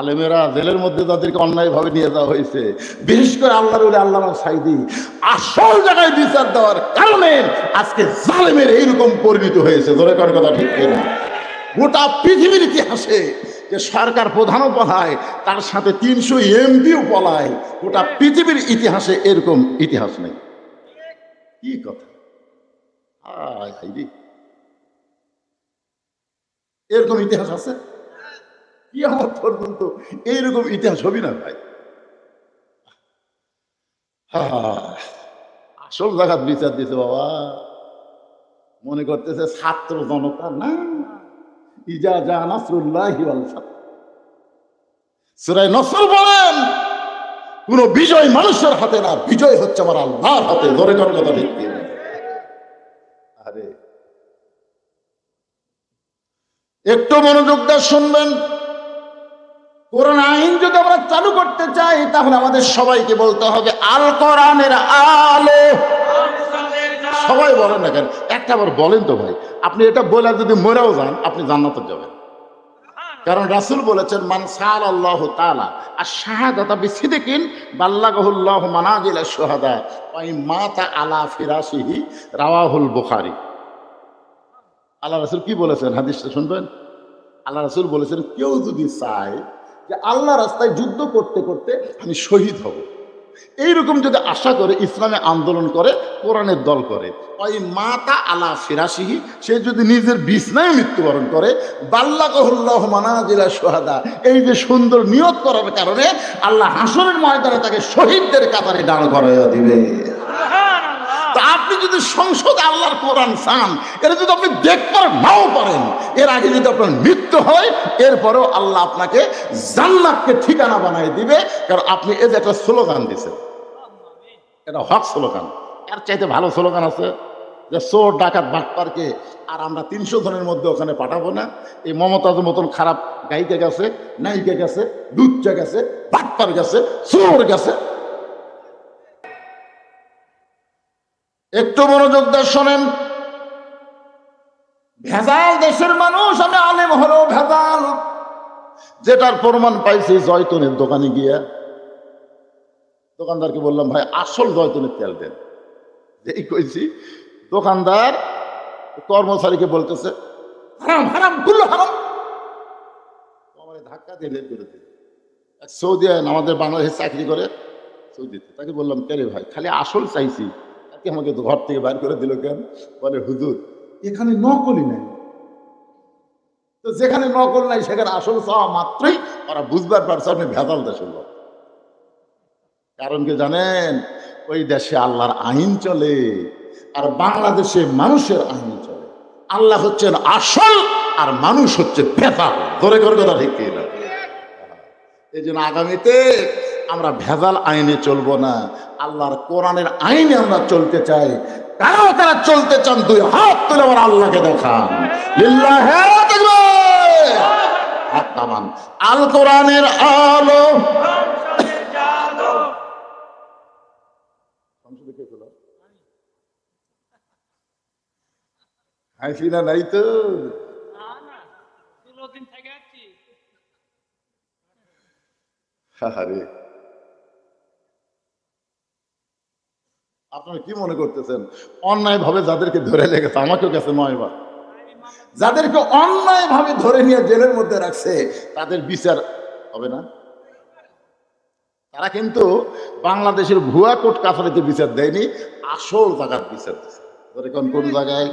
আলেমেরা জেলের মধ্যে তাদেরকে অন্যায়ভাবে নিয়ে যাওয়া হয়েছে, বিশেষ করে আল্লাহর আল্লামা সাঈদী আসল জায়গায় বিচার দেওয়ার কারণে আজকে জালেমের এইরকম পরিণত হয়েছে। ধরে কর কথা ঠিক কিনা? গোটা পৃথিবীর ইতিহাসে যে সরকার প্রধানও পলায়, তার সাথে 300 এমপিও পলায়, গোটা পৃথিবীর ইতিহাসে এরকম ইতিহাস নেই। কি কথা! এরকম ইতিহাস আছে? কি আমার পর্যন্ত এইরকম ইতিহাস হবি না ভাই। আসল জায়গা বিচার দিছে বাবা। মনে করতেছে ছাত্র জনতা না, ইজা জা নাসরুল্লাহি ওয়াল ফাত। সূরা নসর বলেন, কোন বিজয় মানুষের হাতে না, বিজয় হচ্ছে আমার আল্লাহর হাতে। ধরে কর কথা ঠিক কিনা? আরে একটু মনোযোগ দিয়ে শুনবেন। কোরআন আইন যদি আমরা চালু করতে চাই, তাহলে আমাদের সবাইকে বলতে হবে আল কোরআনের আলো। সবাই বলেন না কেন? একটা বার বলেন তো ভাই। আপনি এটা বলে যদি মরেও যান, আপনি জান্নাতে যাবেন। কারণ রাসূল বলেছেন, মান সাআলাল্লাহু তাআলা আশ-শাহাদাতা বিসিদকিন বাল্লাগাহুল্লাহু মানাজিল আশ-শুহাদা ওয়া মাতা আলা ফিরাশিহি, রাওয়াহুল বুখারী। আল্লাহ রাসূল কি বলেছেন? হাদিসটা শুনবেন। আল্লাহ রাসূল বলেছেন, কেউ যদি চায় যে আল্লাহ রাস্তায় যুদ্ধ করতে করতে আমি শহীদ হব, এইরকম যদি আশা করে ইসলামে আন্দোলন করে, কোরআনের দল করে, ওই মাতা আলা ফিরাশিহি, সে যদি নিজের বিছনায় মৃত্যুবরণ করে, বাল্লাগাহুল্লাহু মানাজিলা শুহাদা, এই যে সুন্দর নিয়ত করার কারণে আল্লাহ হাসরের ময়দানে তাকে শহীদদের কাতারে দাঁড় করাইয়া দিবে। তা আপনি যদি সংসদে আল্লাহর কোরআন চান, এটা যদি আপনি দেখতে নাও পারেন, এর আগে যদি আপনার মৃত্যু হয়, এরপরেও আল্লাহ আপনাকে জান্নাতকে ঠিকানা বানাই দিবে। কারণ আপনি এই যে একটা স্লোগান দিছেন, এটা হক স্লোগান। এর চাইতে ভালো স্লোগান আছে? যে চোর ডাকাত বাটপারকে আর আমরা 300 জনের মধ্যে ওখানে পাঠাবো না। এই মমতাজের মতন খারাপ গায়িকা গেছে, নায়িকা গেছে, লুচ্চা গেছে, বাটপার গেছে, চোর গেছে। একটু মনোযোগ দিয়ে শোনেন। ভেজাল দেশের মানুষ, আমি আলেম হলেও ভেজাল, যেটার প্রমাণ পাইছি জয়তুনের দোকানে গিয়া। দোকানদারকে বললাম, ভাই আসল জয়তুনের তেল দেন। যেই কইছি, দোকানদার কর্মচারীকে বলতেছে, হারাম হারাম কুল্লু হারাম। আমার ধাক্কা দিয়ে বের করে দিল। এক সৌদি আমাদের বাংলাদেশে চাকরি করে, সৌদিতে। তাকে বললাম, কে রে ভাই, খালি আসল চাইছি, তাকে আমাকে ঘর থেকে বাইর করে দিল কেন? বলে, হুজুর এখানে নকলই নাই। তো যেখানে নকল নাই সেখানে আসল চাওয়া মাত্রই ওরা বুঝবার পারছে আপনি ভেজাল দেশের লোক। কারণ কি জানেন? ওই দেশে আল্লাহর আইন চলে, আর বাংলাদেশে মানুষের আইন চলে। আল্লাহ হচ্ছেন আসল, আর মানুষ হচ্ছে ভেজাল। ধরে করে কথা ঠিক কিনা? এই জন্য আগামীতে আমরা ভেজাল আইনে চলবো না, আল্লাহর কোরআনের আইনে আমরা চলতে চাই। কারণ তারা চলতে চান, দুই হাত তুলে আমার আল্লাহকে দেখান, লিল্লাহি তাকবীর, হাত নামান। আল কোরআনের আলো। হাসি না নাই তো? আপনারা কি মনে করতেছেন অন্যায় ভাবে যাদেরকে ধরে লেগেছে, আমাকেও গেছে 9 বার, যাদেরকে অন্যায় ভাবে ধরে নিয়ে জেলের মধ্যে রাখছে, তাদের বিচার হবে না? তারা কিন্তু বাংলাদেশের ভুয়া কোর্ট কাছারিতে বিচার দেয়নি, আসল জায়গার বিচার দিচ্ছে। কোন জায়গায়?